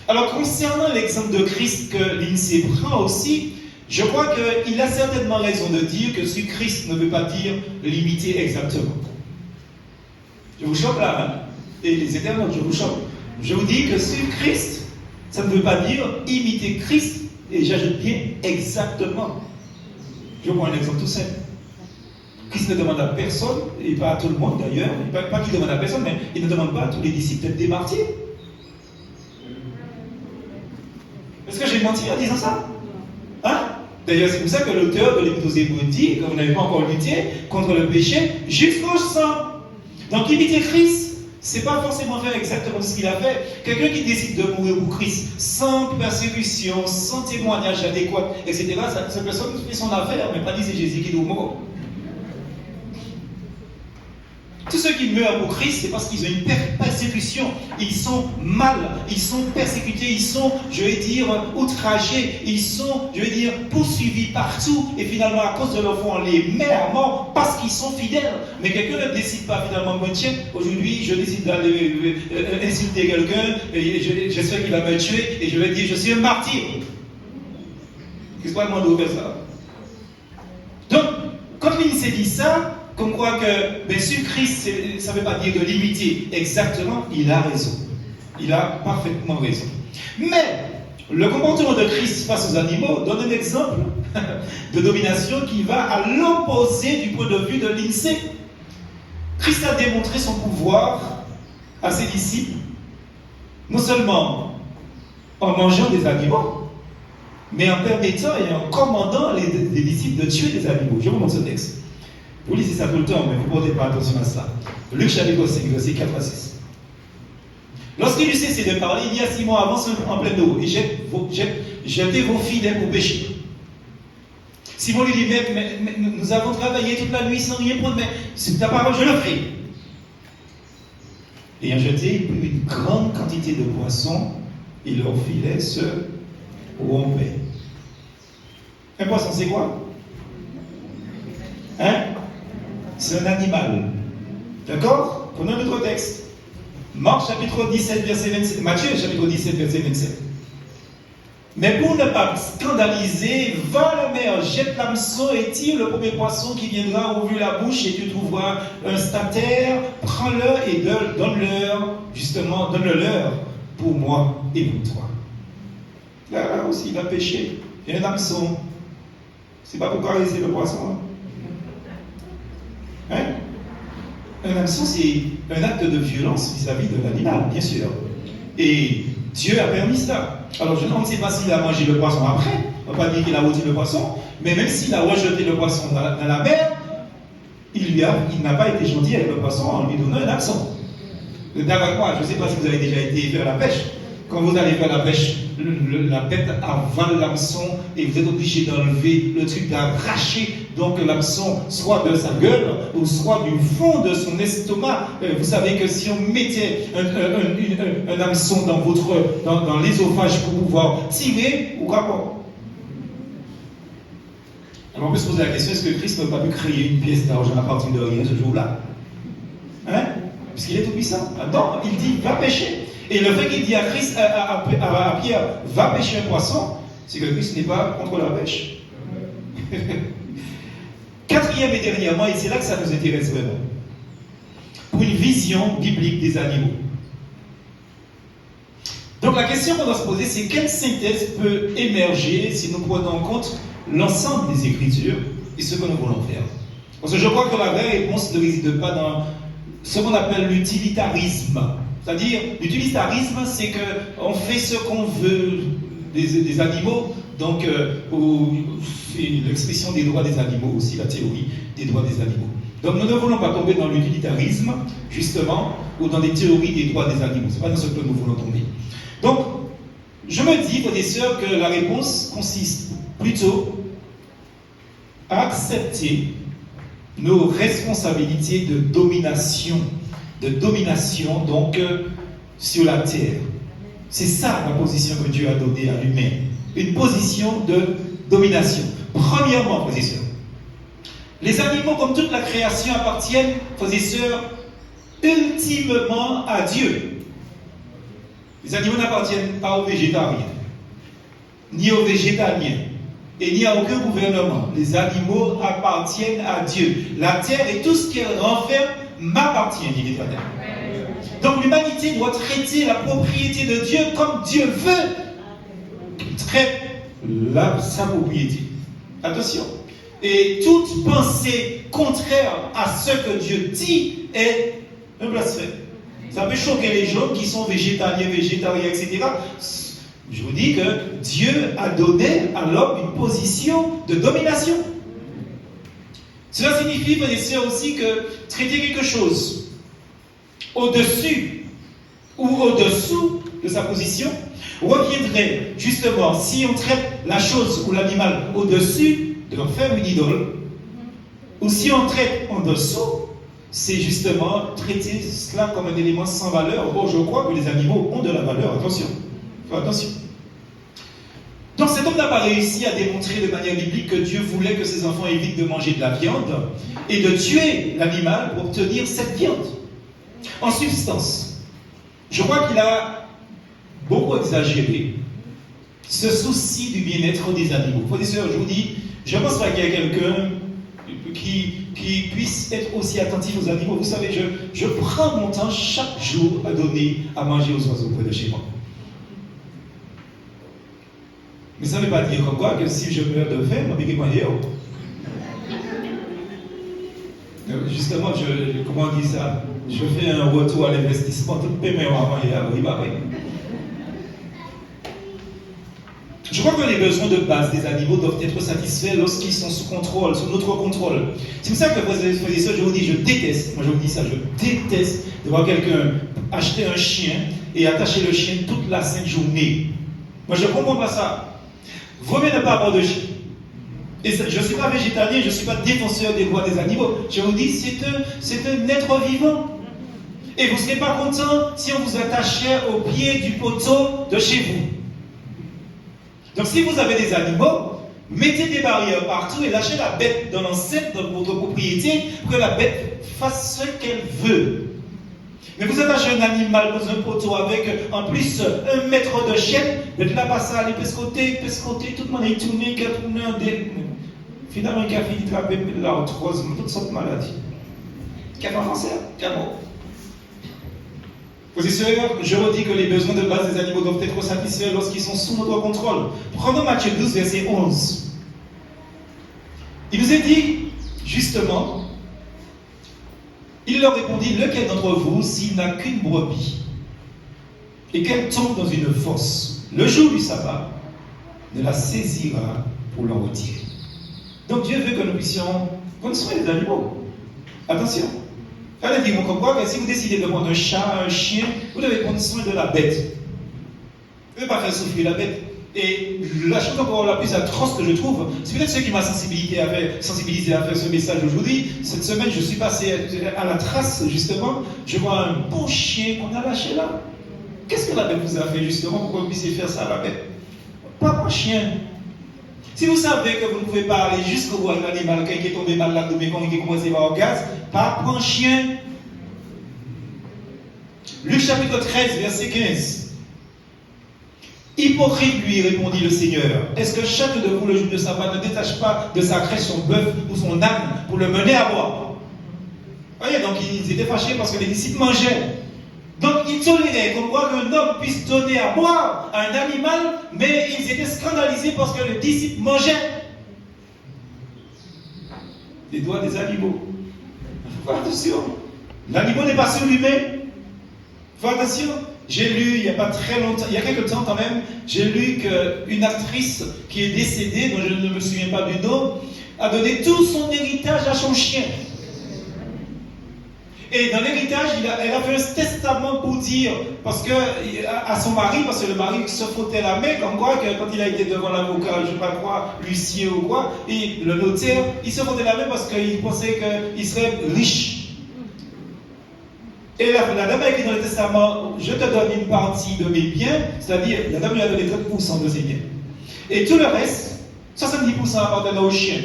Alors, concernant l'exemple de Christ que l'INSEE prend aussi, je crois qu'il a certainement raison de dire que sur Christ ne veut pas dire l'imiter exactement. Je vous choque là, hein? Et les éternels, je vous choque. Je vous dis que sur Christ, ça ne veut pas dire imiter Christ, et j'ajoute bien exactement. Je vous prends un exemple tout simple. Christ ne demande à personne, et pas à tout le monde d'ailleurs, pas qu'il demande à personne, mais il ne demande pas à tous les disciples d'être des martyrs. Est-ce que j'ai menti en disant ça? Hein? D'ailleurs, c'est pour ça que l'auteur de l'Épître aux Hébreux dit que vous n'avez pas encore lutté contre le péché jusqu'au sang. Donc, imiter Christ, c'est pas forcément faire exactement ce qu'il a fait. Quelqu'un qui décide de mourir pour Christ sans persécution, sans témoignage adéquat, etc., cette personne fait son affaire, mais pas dit c'est Jésus qui nous mort. Tous ceux qui meurent pour Christ, c'est parce qu'ils ont une persécution. Ils sont mal, ils sont persécutés, ils sont, je vais dire, outragés, ils sont, je vais dire, poursuivis partout. Et finalement, à cause de leur foi, on les met à mort parce qu'ils sont fidèles. Mais quelqu'un ne décide pas finalement, tiens, aujourd'hui, je décide d'aller insulter quelqu'un, et j'espère qu'il va me tuer, et je vais dire, je suis un martyr. Qu'est-ce qu'on demande de faire ça? Donc, quand il s'est dit ça, comme quoi que, bien sûr, Christ, ça ne veut pas dire de l'imiter exactement, il a raison. Il a parfaitement raison. Mais, le comportement de Christ face aux animaux donne un exemple de domination qui va à l'opposé du point de vue de l'INSEE. Christ a démontré son pouvoir à ses disciples, non seulement en mangeant des animaux, mais en permettant et en commandant les disciples de tuer des animaux. Je vous montre ce texte. Vous lisez ça tout le temps, mais vous ne portez pas attention à ça. Luc chapitre 5, verset 4 à 6. Lorsqu'il eut cessé de parler, il dit à Simon, avance en pleine eau et jetez vos filets pour pêcher. Simon lui dit, mais nous avons travaillé toute la nuit sans rien prendre, mais c'est ta parole, je le ferai. Ayant jeté une grande quantité de poissons, et leurs filets se rompaient. Un poisson, c'est quoi? Hein? C'est un animal. D'accord? Prenons notre texte. Marc chapitre 17, verset 27. Matthieu chapitre 17, verset 27. Mais pour ne pas scandaliser, va à la mer, jette l'hameçon et tire le premier poisson qui viendra, ouvre la bouche et tu trouveras un statère, prends-le et donne-le-leur, justement, donne-le-leur pour moi et pour toi. Là aussi, il a pêché. Il y a un hameçon. C'est pas pour caresser le poisson. Hein? Un hameçon, c'est un acte de violence vis-à-vis de l'animal, bien sûr. Et Dieu a permis cela. Alors, je ne sais pas s'il a mangé le poisson après. On ne va pas dire qu'il a retiré le poisson. Mais même s'il a rejeté le poisson dans la mer, il n'a pas été gentil avec le poisson en lui donnant un hameçon. D'accord, moi, je ne sais pas si vous avez déjà été faire la pêche. Quand vous allez faire la pêche, la bête avale l'hameçon et vous êtes obligé d'enlever le truc, d'arracher donc l'hameçon soit de sa gueule ou soit du fond de son estomac. Vous savez que si on mettait un hameçon dans l'ésophage pour pouvoir tirer, ou quoi pas. Alors on peut se poser la question, est-ce que Christ n'a pas pu créer une pièce d'argent à partir de rien ce jour-là? Hein? Puisqu'il est tout puissant. Non, il dit va pêcher. Et le fait qu'il dit à Pierre, va pêcher un poisson, c'est que Christ n'est pas contre la pêche. Quatrième et dernièrement, et c'est là que ça nous intéresse vraiment, pour une vision biblique des animaux. Donc la question qu'on doit se poser, c'est quelle synthèse peut émerger si nous prenons en compte l'ensemble des Écritures et ce que nous voulons faire. Parce que je crois que la vraie réponse ne réside pas dans ce qu'on appelle l'utilitarisme. C'est-à-dire, l'utilitarisme, c'est qu'on fait ce qu'on veut des animaux, donc l'expression des droits des animaux aussi, la théorie des droits des animaux. Donc nous ne voulons pas tomber dans l'utilitarisme, justement, ou dans des théories des droits des animaux. Ce n'est pas dans ce que nous voulons tomber. Donc, je me dis, frères et sœurs, que la réponse consiste plutôt à accepter nos responsabilités de domination donc sur la terre. C'est ça la position que Dieu a donnée à l'humain. Une position de domination. Premièrement, frères et sœurs, les animaux, comme toute la création, appartiennent, frères et sœurs, ultimement à Dieu. Les animaux n'appartiennent pas aux végétariens, ni aux végétaliens, et ni à aucun gouvernement. Les animaux appartiennent à Dieu. La terre et tout ce qu'elle renferme m'appartient, dit l'Éternel. Donc l'humanité doit traiter la propriété de Dieu comme Dieu veut qu'il traite sa propriété. Attention. Et toute pensée contraire à ce que Dieu dit est un blasphème. Ça peut choquer les gens qui sont végétariens, etc. Je vous dis que Dieu a donné à l'homme une position de domination. Cela signifie, frères et sœurs, aussi que traiter quelque chose au-dessus ou au-dessous de sa position reviendrait justement, si on traite la chose ou l'animal au-dessus, de leur faire une idole, ou si on traite en dessous, c'est justement traiter cela comme un élément sans valeur. Or, je crois que les animaux ont de la valeur. Attention. Attention. Donc cet homme n'a pas réussi à démontrer de manière biblique que Dieu voulait que ses enfants évitent de manger de la viande et de tuer l'animal pour obtenir cette viande. En substance, je crois qu'il a beaucoup exagéré ce souci du bien-être des animaux. Frères et sœurs, je vous dis, je ne pense pas qu'il y ait quelqu'un qui puisse être aussi attentif aux animaux. Vous savez, je prends mon temps chaque jour à donner à manger aux oiseaux près de chez moi. Mais ça ne veut pas dire comme quoi que si je meurs de faim, je vais manger. Justement, comment on dit ça? Je fais un retour à l'investissement, tout paiement avant et oui, bah oui. Je crois que les besoins de base des animaux doivent être satisfaits lorsqu'ils sont sous contrôle, sous notre contrôle. C'est pour ça que, frères et sœurs, je vous dis, je déteste, moi je vous dis ça, je déteste de voir quelqu'un acheter un chien et attacher le chien toute la sainte journée. Moi je ne comprends pas ça. Vaut mieux ne pas avoir de chien. Et je ne suis pas végétalien, je ne suis pas défenseur des droits des animaux. Je vous dis, c'est un être vivant. Et vous ne serez pas content si on vous attachait au pied du poteau de chez vous. Donc si vous avez des animaux, mettez des barrières partout et lâchez la bête dans l'enceinte de votre propriété pour que la bête fasse ce qu'elle veut. Mais vous attachez un animal dans un poteau avec en plus 1 mètre de chaîne, mais de là passer à aller pescoter, tout le monde est tourné, qui a tourné un dé. Finalement, il a fini de trapper l'arthrose, toutes sortes de maladies. Qui a fait un cancer, qui a mort. Frères et sœurs, je redis que les besoins de base des animaux doivent être satisfaits lorsqu'ils sont sous notre contrôle. Prenons Matthieu 12, verset 11. Il nous est dit, justement, il leur répondit, lequel d'entre vous, s'il n'a qu'une brebis, et qu'elle tombe dans une fosse, le jour du sabbat, ne la saisira pour l'en retirer. Donc Dieu veut que nous puissions prendre soin des animaux. Attention. Allez dire, comme quoi, que si vous décidez de prendre un chat, un chien, vous devez prendre soin de la bête. Vous ne devez pas faire souffrir la bête. Et la chose encore la plus atroce que je trouve, c'est peut-être ce qui m'a sensibilisé à faire ce message aujourd'hui. Cette semaine, je suis passé à la trace, justement. Je vois un beau chien qu'on a lâché là. Qu'est-ce que la bête vous a fait, justement, pour que vous puissiez faire ça à la bête? Pas un chien. Si vous savez que vous ne pouvez pas aller jusqu'au bout de l'animal, quand il est tombé mal là-dedans, quand il est commencé à avoir un gaz, pas pour un chien. Luc chapitre 13, verset 15. Hypocrite, lui répondit le Seigneur, est-ce que chacun de vous le jour de sabbat ne détache pas de sa crèche son bœuf ou son âne pour le mener à boire? Voyez, donc ils étaient fâchés parce que les disciples mangeaient. Donc ils toléraient qu'on voit qu'un homme puisse donner à boire à un animal, mais ils étaient scandalisés parce que les disciples mangeaient les doigts des animaux. Faut attention. L'animal n'est pas sur l'humain. Faut attention. J'ai lu, il n'y a pas très longtemps, il y a quelques temps quand même, j'ai lu qu'une actrice qui est décédée, dont je ne me souviens pas du nom, a donné tout son héritage à son chien. Et dans l'héritage, elle a fait un testament pour dire, parce que, à son mari, parce que le mari se frottait la main, comme quoi, que quand il a été devant l'avocat, je ne sais pas quoi, l'huissier ou quoi, et le notaire, il se frottait la main parce qu'il pensait qu'il serait riche. Et la dame a écrit dans le testament, je te donne une partie de mes biens, c'est-à-dire, la dame lui a donné 30% de ses biens. Et tout le reste, 70% appartenait au chien.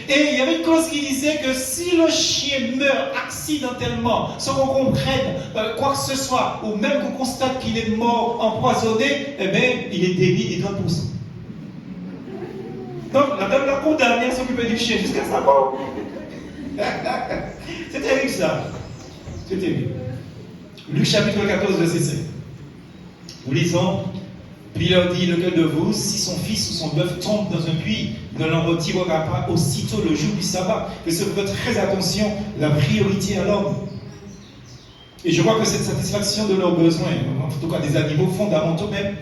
Et il y avait une clause qui disait que si le chien meurt accidentellement, sans qu'on comprenne quoi que ce soit, ou même qu'on constate qu'il est mort empoisonné, eh bien, il est démis des 30%. Donc, la dame l'a condamné à s'occuper du chien jusqu'à sa mort. C'est terrible ça. C'est terrible. Luc chapitre 14, verset 5. Nous lisons, puis il leur dit, lequel de vous, si son fils ou son bœuf tombe dans un puits, ne l'en retirera pas aussitôt le jour du sabbat. Faites très attention, la priorité à l'homme. Et je vois que cette satisfaction de leurs besoins, en tout cas des animaux fondamentaux même,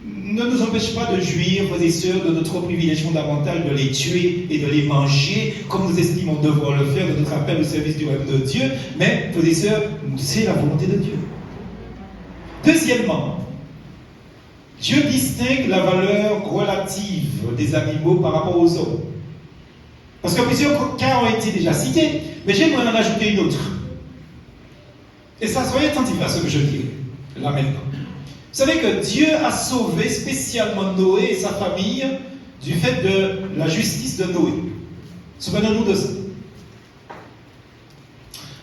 ne nous empêche pas de jouir, frères et sœurs, de notre privilège fondamental de les tuer et de les manger, comme nous estimons devoir le faire de notre appel au service du royaume de Dieu. Mais, frères et sœurs, c'est la volonté de Dieu. Deuxièmement, Dieu distingue la valeur relative des animaux par rapport aux hommes. Parce que plusieurs cas ont été déjà cités, mais j'aimerais en ajouter une autre. Et ça, soyez attentifs à ce que je dis là maintenant. Vous savez que Dieu a sauvé spécialement Noé et sa famille du fait de la justice de Noé. Souvenons-nous de ça.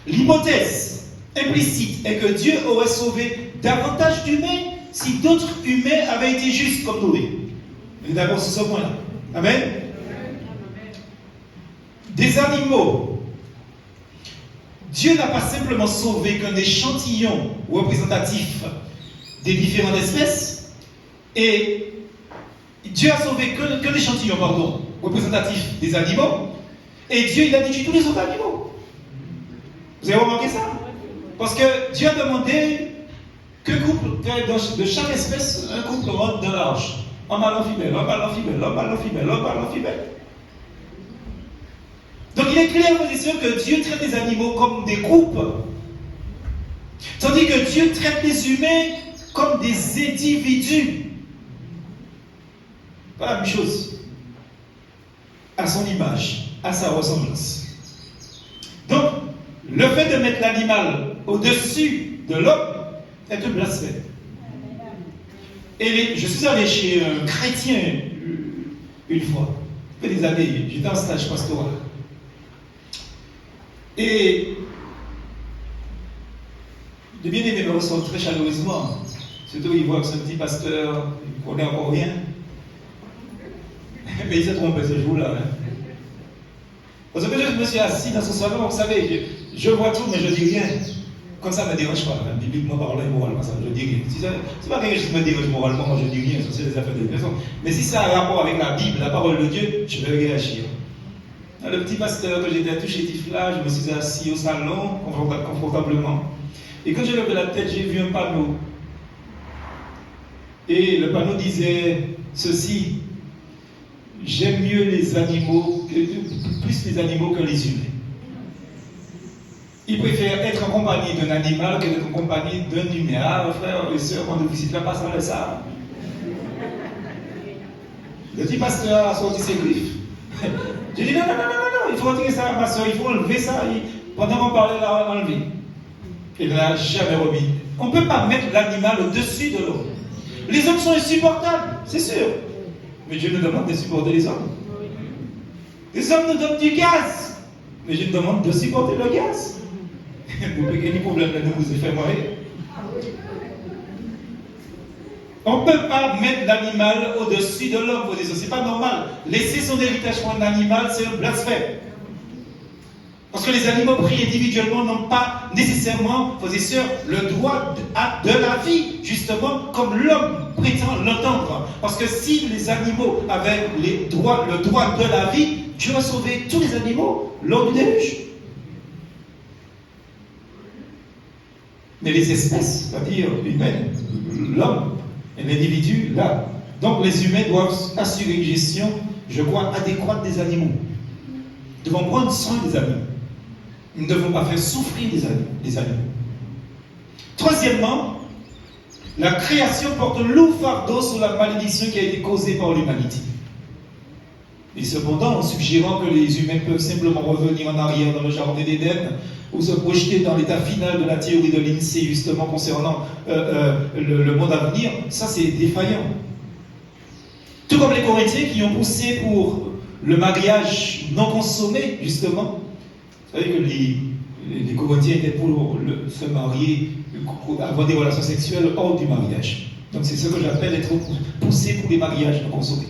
L'hypothèse implicite est que Dieu aurait sauvé davantage d'humains si d'autres humains avaient été justes comme Noé. On est d'accord sur ce point-là. Amen. Des animaux. Dieu n'a pas simplement sauvé qu'un échantillon représentatif des différentes espèces, et Dieu a sauvé que l'échantillon, représentatif des animaux, et Dieu il a détruit tous les autres animaux. Vous avez remarqué ça? Parce que Dieu a demandé qu'un couple, de chaque espèce, un couple rentre dans l'arche. Un mâle en femelle, un mâle en femelle, un mâle en femelle, un mâle en femelle. Donc il est clair, frères et sœurs, que Dieu traite les animaux comme des groupes, tandis que Dieu traite les humains comme des individus. Pas la même chose. À son image, à sa ressemblance. Donc, le fait de mettre l'animal au-dessus de l'homme est un blasphème. Et je suis allé chez un chrétien une fois, il y a des années, j'étais en stage pastoral. Et Les bien-aimés me reçoivent très chaleureusement. Surtout, ils voient que ce petit pasteur, il ne connaît encore rien. Mais il s'est trompé ce jour-là. Hein. Parce que je me suis assis dans ce salon, vous savez, je vois tout, mais je ne dis rien. Comme ça ne me dérange pas. Hein. Bibliquement parlant, moralement, ça, je ne dis rien. Si ce n'est pas quelque chose qui me dérange moralement, moi je ne dis rien, ça c'est des affaires de personne. Mais si ça a un rapport avec la Bible, la parole de Dieu, je vais réagir. Le petit pasteur que j'étais tout chétif là, je me suis assis au salon, confortablement. Et quand j'ai levé la tête, j'ai vu un panneau. Et le panneau disait ceci: j'aime mieux les animaux, plus les animaux que les humains. Il préfère être en compagnie d'un animal que d'être en compagnie d'un humain. Ah, frère et soeur, quand vous visitez la passerelle, ça. Le petit pasteur a sorti ses griffes. J'ai dit non, il faut retirer ça, ma soeur, il faut enlever ça. Pendant qu'on parlait, il a enlevé. Il ne l'a jamais remis. On ne peut pas mettre l'animal au-dessus de l'homme. Les hommes sont insupportables, c'est sûr. Mais Dieu nous demande de supporter les hommes. Les hommes nous donnent du gaz. Mais Dieu nous demande de supporter le gaz. Vous pouvez gagner problème là, nous vous fait mourir. On ne peut pas mettre l'animal au-dessus de l'homme. Vous dites, c'est pas normal. Laisser son héritage pour un animal, c'est un blasphème. Parce que les animaux pris individuellement n'ont pas nécessairement, frères et sœurs, le droit de la vie, justement, comme l'homme prétend l'entendre. Parce que si les animaux avaient le droit de la vie, Dieu a sauvé tous les animaux lors du déluge. Mais les espèces, c'est-à-dire humaines, l'homme, et l'individu, là. Donc les humains doivent assurer une gestion, je crois, adéquate des animaux. Nous devons prendre soin des animaux. Nous ne devons pas faire souffrir les animaux. Troisièmement, la création porte un lourd fardeau sur la malédiction qui a été causée par l'humanité. Et cependant, en suggérant que les humains peuvent simplement revenir en arrière dans le jardin d'Éden, ou se projeter dans l'état final de la théorie de l'INSEE, justement, concernant le monde à venir, ça c'est défaillant. Tout comme les Corinthiens qui ont poussé pour le mariage non consommé, justement. Vous savez que les Corinthiens étaient pour se marier, avoir des relations sexuelles hors du mariage. Donc c'est ce que j'appelle être poussé pour les mariages non consommés.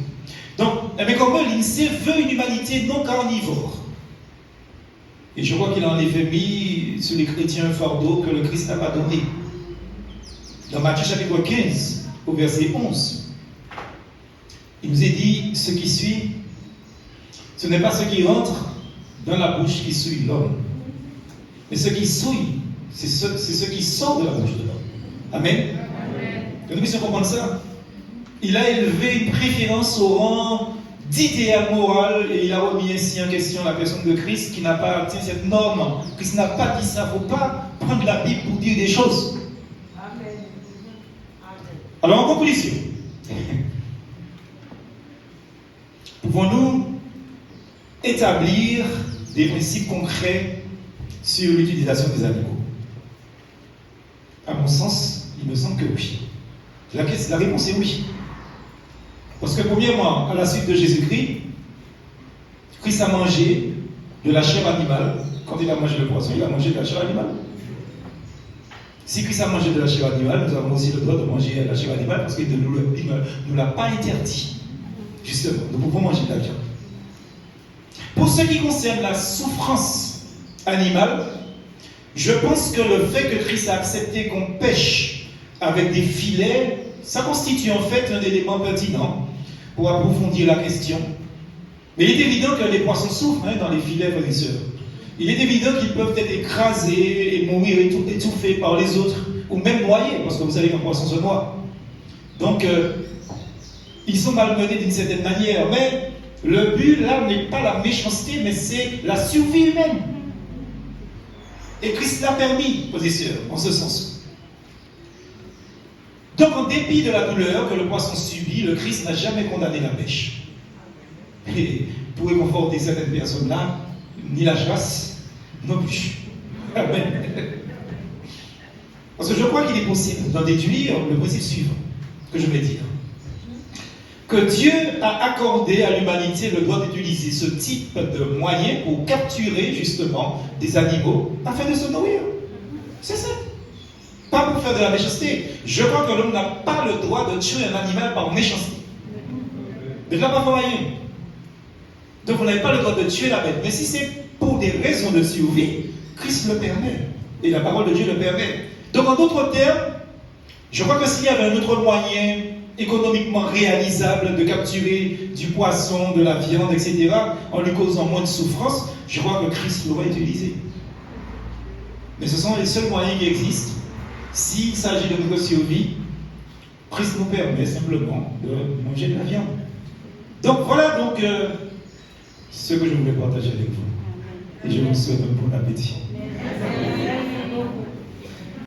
Donc, mais comme l'INSEE veut une humanité non carnivore. Et je crois qu'il a en effet mis sur les chrétiens un fardeau que le Christ n'a pas donné. Dans Matthieu chapitre 15, au verset 11, il nous est dit ce qui suit: ce n'est pas ce qui rentre dans la bouche qui souille l'homme, mais ce qui souille, c'est ce qui sort de la bouche de l'homme. Amen. Que nous puissions comprendre ça. Il a élevé une préférence au rang d'idéal moral et il a remis ainsi en question la personne de Christ qui n'a pas atteint cette norme. Christ n'a pas dit ça. Il ne faut pas prendre la Bible pour dire des choses. Amen. Alors en conclusion, pouvons-nous établir des principes concrets sur l'utilisation des animaux? À mon sens, il me semble que oui. La réponse est oui. Parce que premièrement, à la suite de Jésus-Christ, Christ a mangé de la chair animale. Quand il a mangé le poisson, il a mangé de la chair animale. Si Christ a mangé de la chair animale, nous avons aussi le droit de manger de la chair animale parce qu'il ne nous l'a pas interdit. Justement, nous pouvons manger de la viande. Pour ce qui concerne la souffrance animale, je pense que le fait que Christ a accepté qu'on pêche avec des filets, ça constitue en fait un élément pertinent pour approfondir la question. Mais il est évident que les poissons souffrent dans les filets, frères et sœurs. Il est évident qu'ils peuvent être écrasés et mourir étouffés par les autres, ou même noyés, parce que vous savez qu'un poisson se noie. Donc, ils sont malmenés d'une certaine manière. Mais le but, là, n'est pas la méchanceté, mais c'est la survie humaine. Et Christ l'a permis, frères et sœurs, en ce sens. Donc, en dépit de la douleur que le poisson subit, le Christ n'a jamais condamné la pêche. Et pour réconforter certaines personnes-là, ni la chasse, non plus. Amen. Parce que je crois qu'il est possible d'en déduire le principe suivant, que je vais dire. Que Dieu a accordé à l'humanité le droit d'utiliser ce type de moyen pour capturer justement des animaux afin de se nourrir. C'est ça. pas pour faire de la méchanceté. Je crois que l'homme n'a pas le droit de tuer un animal par méchanceté. De là, pas rien. Donc vous n'avez pas le droit de tuer la bête. Mais si c'est pour des raisons de survie, Christ le permet. Et la parole de Dieu le permet. Donc en d'autres termes, je crois que s'il y avait un autre moyen économiquement réalisable de capturer du poisson, de la viande, etc., en lui causant moins de souffrance, je crois que Christ l'aurait utilisé. Mais ce sont les seuls moyens qui existent. S'il s'agit de notre survie, Christ nous permet simplement de manger de la viande. Donc voilà ce que je voulais partager avec vous. Et je vous souhaite un bon appétit.